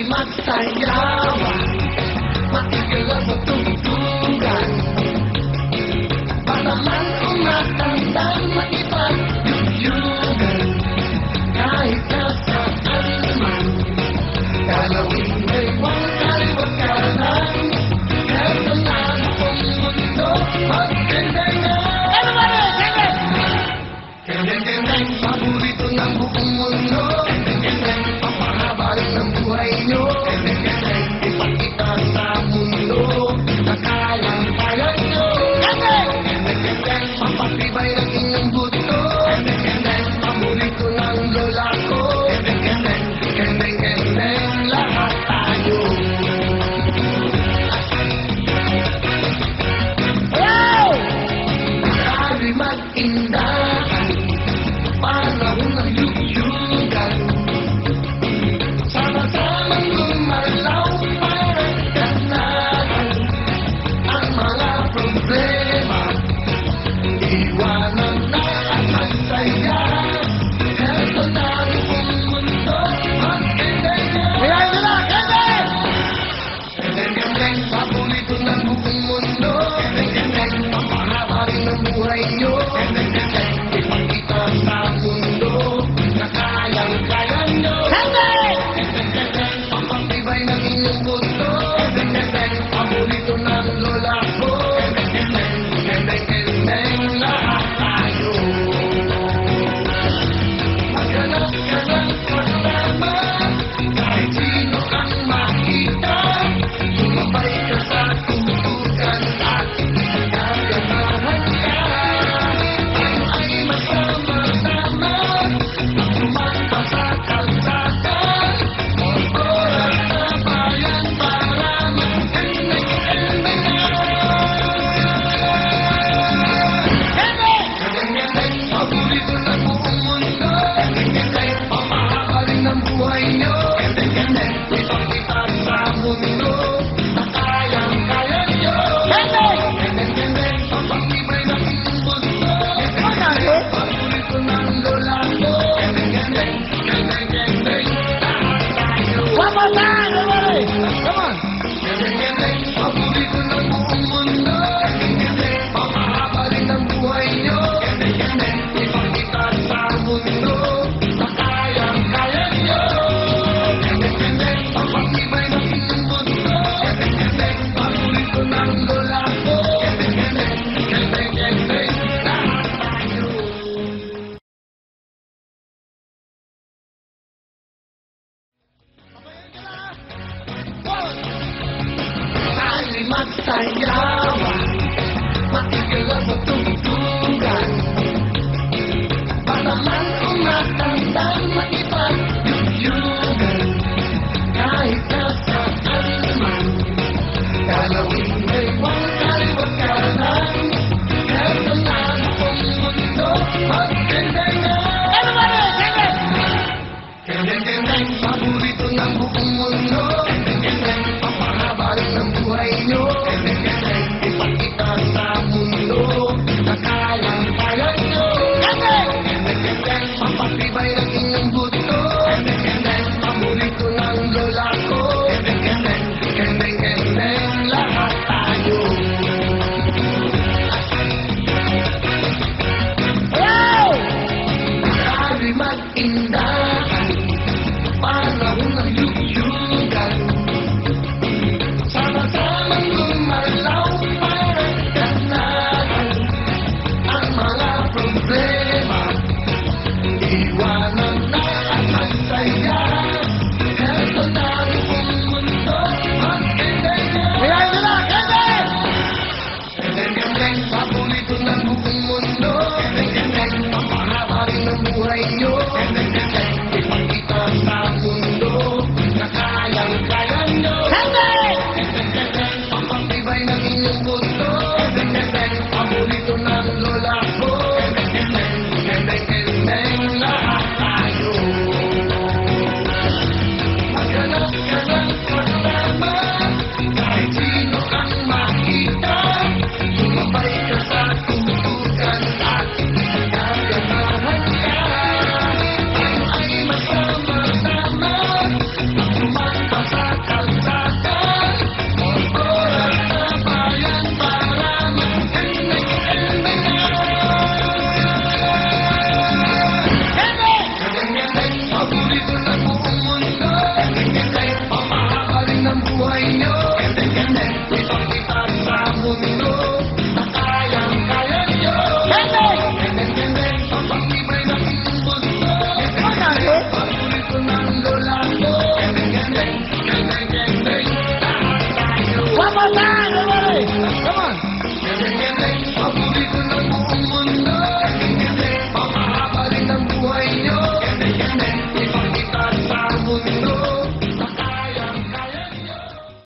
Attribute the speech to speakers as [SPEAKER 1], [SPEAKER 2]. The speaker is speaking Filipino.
[SPEAKER 1] magsayawan, matigil ang matugtugan. Bataman kung matandang makipag-yugyugan, kahit nasaan man, galawin ay huwag kaliwag ka lang. Eto na akong mundo, magkendeng-kendeng.
[SPEAKER 2] Everybody, sing it!
[SPEAKER 1] Kendeng-kendeng, paborito ng buong mundo. Kendeng-kendeng, papahaba rin ng buhay nyo. Kendeng-kendeng, ipakita sa mundo na kayang-kaya nyo. Kendeng-kendeng, papatibay ng inyong buto. Kendeng-kendeng, paborito ng lola ko. Kendeng-kendeng, kendeng-kendeng, lahat tayo.
[SPEAKER 2] Hello!
[SPEAKER 1] Sabi mag-indahan, panahon ng yugyugan. Sama-samang gumalaw, parang ganahan ang mga problema. Iwanan na at magsaya. Eto na ang mundo, magkendeng-kendeng.
[SPEAKER 2] Kaya nila, Kevin!
[SPEAKER 1] Kendeng-kendeng, paborito ng buong mundo. Kendeng-kendeng, papahaba rin ng buhay nyo. Kendeng-kendeng, ipakita sa mundo na kayang-kaya nyo.
[SPEAKER 2] Kevin!
[SPEAKER 1] Kendeng-kendeng, papatibay ng inyong buto. Kendeng-kendeng, paborito ng lola ko. Kendeng-kendeng, kendeng-kendeng, lahat tayo. Maghanap ka ng kasama, kahit sino kang makita. Sumabay ka sa tutukan at gaganahan ka. Tayo ay magsama-sama, magtumata sa kalsada. Oras na bayan para magkendeng-kendeng. Kendeng-kendeng, paborito ng buong mundo. Kendeng-kendeng, papahaba rin ng buhay nyo. Kendeng-kendeng, ipakita sa mundo na kayang-kaya nyo. Kendeng-kendeng, papatibay ng inyong buto. Kendeng-kendeng, paborito ng lola ko. Kendeng-kendeng, kendeng-kendeng, lahat tayo.
[SPEAKER 2] One more time, everybody! Come on!
[SPEAKER 1] Kendeng-kendeng, paborito ng buong mundo. Kendeng-kendeng, papahaba rin ng buhay nyo. Kendeng-kendeng, ipakita sa mundo na kayang-kaya nyo. Kendeng-kendeng, papatibay ng inyong buto. Kendeng-kendeng, paborito ng lola ko. Kendeng-kendeng, kendeng-kendeng, lahat tayo. Sali magsayawan, matigil ang matugtugan. Bataman kung matandang makipag-yugyugan, kahit nasaan man, galawin ay huwag kaliwag ka lang. Eto na akong mundo, magkendeng-kendeng.
[SPEAKER 2] Everybody, sing it!
[SPEAKER 1] Kendeng-kendeng, paborito ng buong mundo. Kendeng-kendeng, papahaba rin ng buhay nyo. Kendeng-kendeng, ipakita sa mundo na kayang-kaya nyo. Kendeng-kendeng, papatibay ng inyong buto. Kendeng-kendeng, paborito ng lola ko. Kendeng-kendeng, kendeng-kendeng, lahat tayo.
[SPEAKER 2] Hello!
[SPEAKER 1] Sabi mag-indahan, panahon ng yugyugan. Sama-samang gumalaw, parang ganahan ang mga problema. Iwanan na at magsaya. Eto na ang mundo, magkendeng-kendeng.
[SPEAKER 2] Kaya nila, Kevin!
[SPEAKER 1] Kendeng-kendeng, paborito ng buong mundo. Kendeng-kendeng, papahaba rin ng buhay nyo.